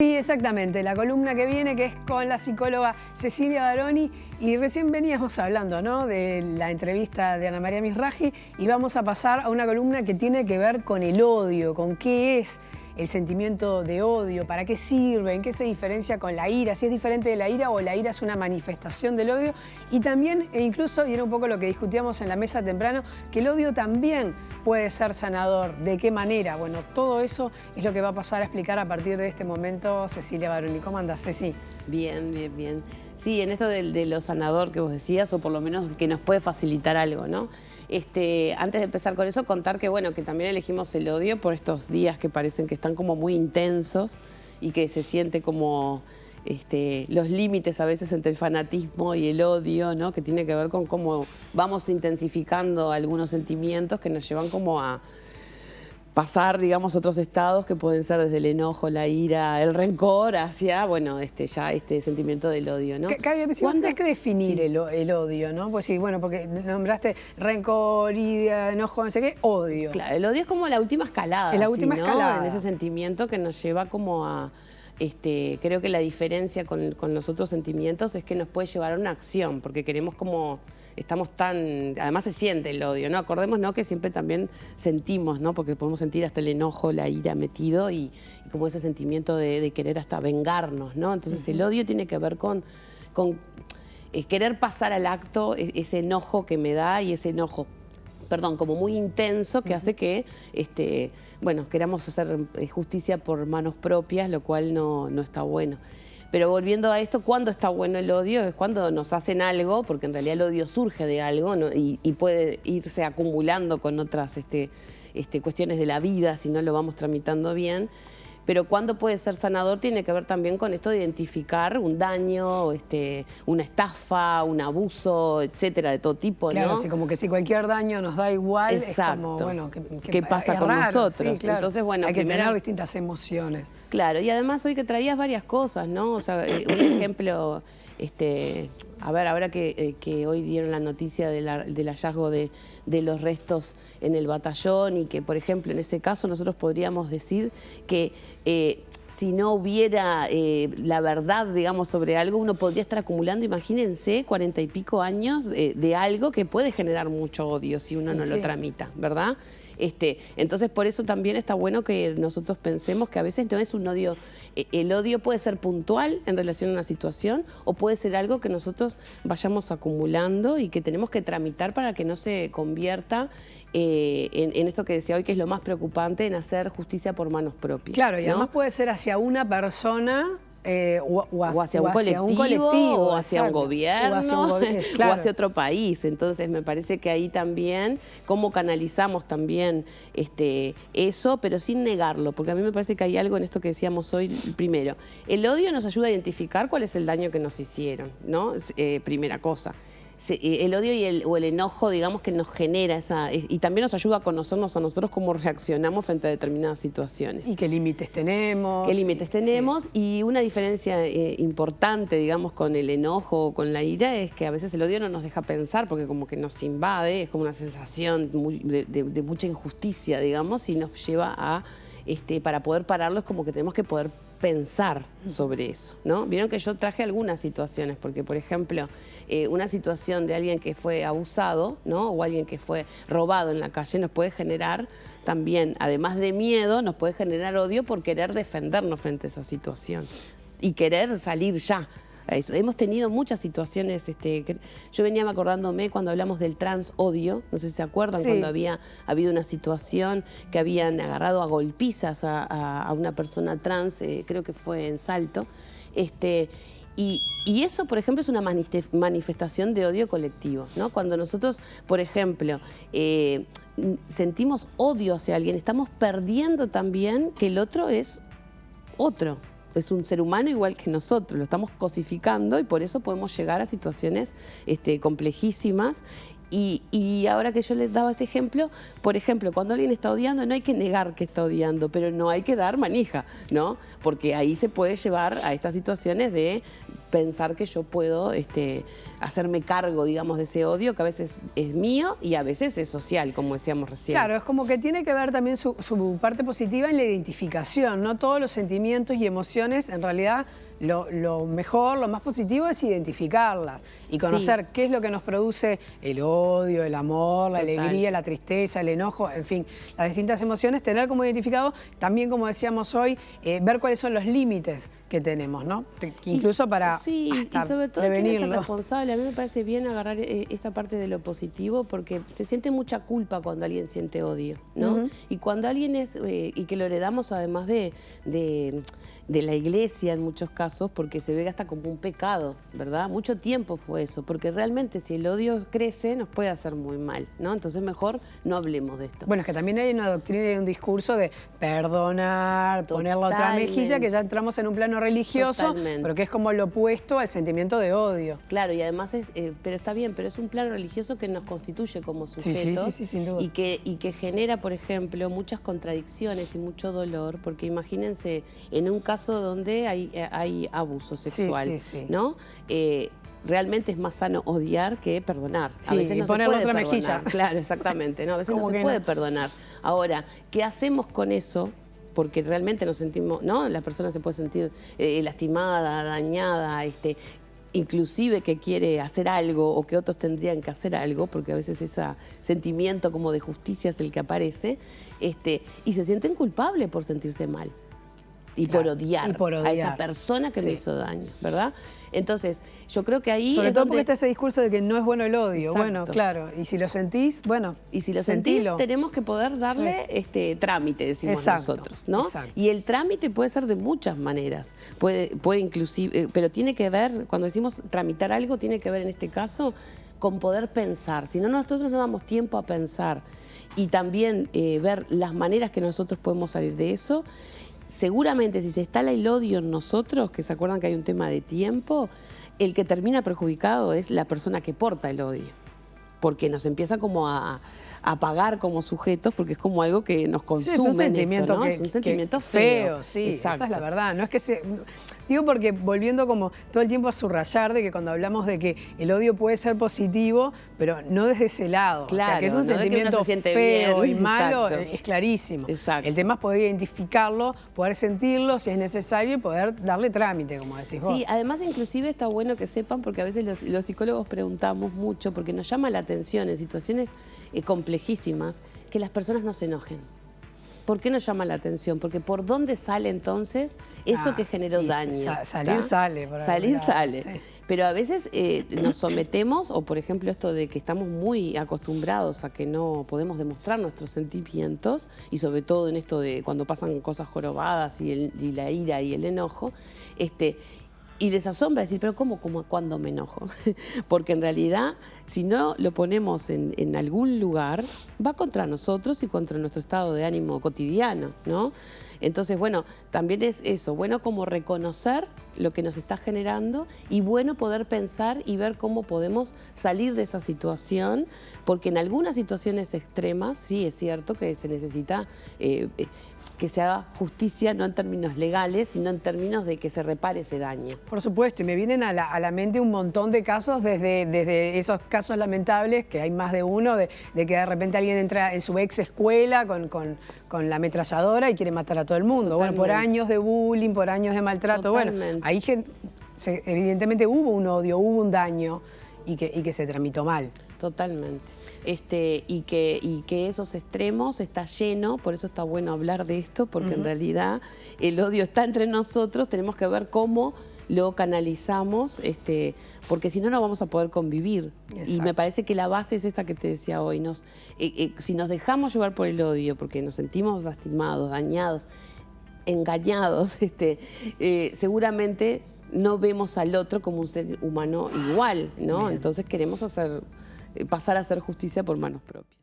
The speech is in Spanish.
Sí, exactamente, la columna que viene, que es con la psicóloga Cecilia Baroni, y recién veníamos hablando, ¿no?, de la entrevista de Ana María Mizrahi, y vamos a pasar a una columna que tiene que ver con el odio, con qué es el sentimiento de odio, para qué sirve, en qué se diferencia con la ira, si es diferente de la ira o la ira es una manifestación del odio, y también, e incluso, y era un poco lo que discutíamos en la mesa temprano, que el odio también puede ser sanador. ¿De qué manera? Bueno, todo eso es lo que va a pasar a explicar a partir de este momento Cecilia Baroni. ¿Cómo andás, Ceci? Bien, bien, bien. Sí, en esto de lo sanador que vos decías, o por lo menos que nos puede facilitar algo, ¿no? Antes de empezar con eso, contar que, bueno, que también elegimos el odio por estos días que parecen que están como muy intensos y que se siente como los límites a veces entre el fanatismo y el odio, ¿no? Que tiene que ver con cómo vamos intensificando algunos sentimientos que nos llevan como a pasar, digamos, otros estados que pueden ser desde el enojo, la ira, el rencor, hacia, bueno, ya este sentimiento del odio, ¿no? ¿Cuándo hay que definir el odio, no? Pues sí, bueno, porque nombraste rencor, ira, enojo, no sé qué, odio. Claro, el odio es como la última escalada. Es la última escalada. En ese sentimiento que nos lleva como a... creo que la diferencia con los otros sentimientos es que nos puede llevar a una acción, porque queremos como... Estamos tan... Además se siente el odio, ¿no? Acordémonos que siempre también sentimos, ¿no? Porque podemos sentir hasta el enojo, la ira metido y como ese sentimiento de querer hasta vengarnos, ¿no? Entonces el odio tiene que ver con querer pasar al acto ese enojo que me da y ese enojo, perdón, como muy intenso que hace que, bueno, queramos hacer justicia por manos propias, lo cual no está bueno. Pero volviendo a esto, ¿cuándo está bueno el odio? Es cuando nos hacen algo, porque en realidad el odio surge de algo, ¿no? y puede irse acumulando con otras cuestiones de la vida si no lo vamos tramitando bien. Pero cuando puede ser sanador tiene que ver también con esto de identificar un daño, una estafa, un abuso, etcétera, de todo tipo, claro, ¿no? Sí, como que si cualquier daño nos da igual, exacto. Es como, bueno, ¿qué pasa con nosotros? Sí, claro. Entonces, bueno, hay que tener distintas emociones. Claro, y además hoy que traías varias cosas, ¿no? O sea, un ejemplo, a ver, ahora que hoy dieron la noticia del hallazgo de los restos en el batallón y que, por ejemplo, en ese caso nosotros podríamos decir que si no hubiera la verdad, digamos, sobre algo, uno podría estar acumulando, imagínense, 40 y pico años de algo que puede generar mucho odio si uno no lo tramita, ¿verdad? Entonces, por eso también está bueno que nosotros pensemos que a veces no es un odio, el odio puede ser puntual en relación a una situación o puede ser algo que nosotros vayamos acumulando y que tenemos que tramitar para que no se convierta en esto que decía hoy, que es lo más preocupante, en hacer justicia por manos propias. Claro, y ¿no? además puede ser hacia una persona o hacia un colectivo, o hacia un gobierno, o hacia otro país. Entonces me parece que ahí también, cómo canalizamos también eso, pero sin negarlo, porque a mí me parece que hay algo en esto que decíamos hoy. Primero, el odio nos ayuda a identificar cuál es el daño que nos hicieron, ¿no? Primera cosa. El odio o el enojo, digamos, que nos genera esa... Y también nos ayuda a conocernos a nosotros cómo reaccionamos frente a determinadas situaciones. Y qué límites tenemos. Qué límites tenemos. Sí. Y una diferencia importante, digamos, con el enojo o con la ira es que a veces el odio no nos deja pensar porque como que nos invade, es como una sensación de mucha injusticia, digamos, y nos lleva a... para poder pararlo es como que tenemos que poder pensar sobre eso, ¿no? Vieron que yo traje algunas situaciones, porque, por ejemplo, una situación de alguien que fue abusado, ¿no? O alguien que fue robado en la calle nos puede generar también, además de miedo, nos puede generar odio por querer defendernos frente a esa situación y querer salir ya. Eso. Hemos tenido muchas situaciones, yo venía acordándome cuando hablamos del transodio, no sé si se acuerdan, cuando había habido una situación que habían agarrado a golpizas a una persona trans, creo que fue en Salto, y eso, por ejemplo, es una manifestación de odio colectivo, ¿no? Cuando nosotros, por ejemplo, sentimos odio hacia alguien, estamos perdiendo también que el otro es otro. Es un ser humano igual que nosotros, lo estamos cosificando y por eso podemos llegar a situaciones complejísimas. Y ahora que yo les daba este ejemplo, por ejemplo, cuando alguien está odiando, no hay que negar que está odiando, pero no hay que dar manija, ¿no? Porque ahí se puede llevar a estas situaciones de pensar que yo puedo hacerme cargo, digamos, de ese odio que a veces es mío y a veces es social, como decíamos recién. Claro, es como que tiene que ver también su parte positiva en la identificación, ¿no? Todos los sentimientos y emociones, en realidad, lo mejor, lo más positivo es identificarlas y conocer qué es lo que nos produce el odio, el amor, la alegría, la tristeza, el enojo, en fin, las distintas emociones, tener como identificado, también como decíamos hoy, ver cuáles son los límites que tenemos, ¿no? Que incluso para y sobre todo quién es el prevenirlo. responsable. A mí me parece bien agarrar esta parte de lo positivo porque se siente mucha culpa cuando alguien siente odio, ¿no? Y cuando alguien y que lo heredamos además de la iglesia en muchos casos, porque se ve hasta como un pecado, ¿verdad? Mucho tiempo fue eso, porque realmente si el odio crece nos puede hacer muy mal, ¿no? Entonces mejor no hablemos de esto. Bueno, es que también hay una doctrina y un discurso de perdonar, poner la otra mejilla, que ya entramos en un plano religioso, pero que es como lo opuesto al sentimiento de odio. Claro, y además pero está bien, pero es un plano religioso que nos constituye como sujetos sí, sin duda. y que genera, por ejemplo, muchas contradicciones y mucho dolor, porque imagínense, en un caso donde hay abuso sexual, ¿no? Realmente es más sano odiar que perdonar. A veces no se puede otra perdonar. mejilla. Claro, exactamente. ¿No? A veces no se puede perdonar. Ahora, ¿qué hacemos con eso? Porque realmente nos sentimos, ¿no? La persona se puede sentir lastimada, dañada, inclusive que quiere hacer algo o que otros tendrían que hacer algo, porque a veces ese sentimiento como de justicia es el que aparece, y se sienten culpables por sentirse mal. Y por odiar a esa persona que me hizo daño, ¿verdad? Entonces, yo creo que ahí sobre todo porque está ese discurso de que no es bueno el odio. Exacto. Bueno, claro, y si lo sentís, bueno, y si lo sentís, tenemos que poder darle trámite, decimos nosotros, ¿no? Exacto. Y el trámite puede ser de muchas maneras. Puede inclusive, pero tiene que ver, cuando decimos tramitar algo, tiene que ver en este caso con poder pensar. Si no, nosotros no damos tiempo a pensar. Y también ver las maneras que nosotros podemos salir de eso. Seguramente si se instala el odio en nosotros, que se acuerdan que hay un tema de tiempo, el que termina perjudicado es la persona que porta el odio. Porque nos empieza como a apagar como sujetos, porque es como algo que nos consume. Sí, es un sentimiento, ¿no? Es un sentimiento feo. Sí, exacto. Esa es la verdad. No es que digo porque volviendo como todo el tiempo a subrayar de que cuando hablamos de que el odio puede ser positivo, pero no desde ese lado. Claro, o sea, que es un sentimiento feo y malo, es clarísimo. Exacto. El tema es poder identificarlo, poder sentirlo si es necesario y poder darle trámite, como decís vos. Sí, además inclusive está bueno que sepan, porque a veces los psicólogos preguntamos mucho, porque nos llama la atención en situaciones complejísimas, que las personas no se enojen. ¿Por qué nos llama la atención? Porque ¿por dónde sale entonces eso que generó daño? Salir sale. Salir sale. Sí. Pero a veces nos sometemos, o por ejemplo esto de que estamos muy acostumbrados a que no podemos demostrar nuestros sentimientos, y sobre todo en esto de cuando pasan cosas jorobadas y la ira y el enojo, y les asombra decir, pero ¿cómo cuándo me enojo? Porque en realidad, si no lo ponemos en algún lugar, va contra nosotros y contra nuestro estado de ánimo cotidiano, ¿no? Entonces, bueno, también es eso, bueno como reconocer lo que nos está generando y bueno poder pensar y ver cómo podemos salir de esa situación, porque en algunas situaciones extremas sí es cierto que se necesita que se haga justicia no en términos legales, sino en términos de que se repare ese daño. Por supuesto, y me vienen a la mente un montón de casos, desde esos casos lamentables, que hay más de uno, de que de repente alguien entra en su ex escuela con la ametralladora y quiere matar a todo el mundo. Totalmente. Bueno, por años de bullying, por años de maltrato. Totalmente. Bueno, ahí evidentemente hubo un odio, hubo un daño y que se tramitó mal. Totalmente. Y que esos extremos está lleno, por eso está bueno hablar de esto, porque en realidad el odio está entre nosotros, tenemos que ver cómo lo canalizamos, porque si no, no vamos a poder convivir. Exacto. Y me parece que la base es esta que te decía hoy. Si nos dejamos llevar por el odio, porque nos sentimos lastimados, dañados, engañados, seguramente no vemos al otro como un ser humano igual, ¿no? Bien. Entonces queremos pasar a hacer justicia por manos propias.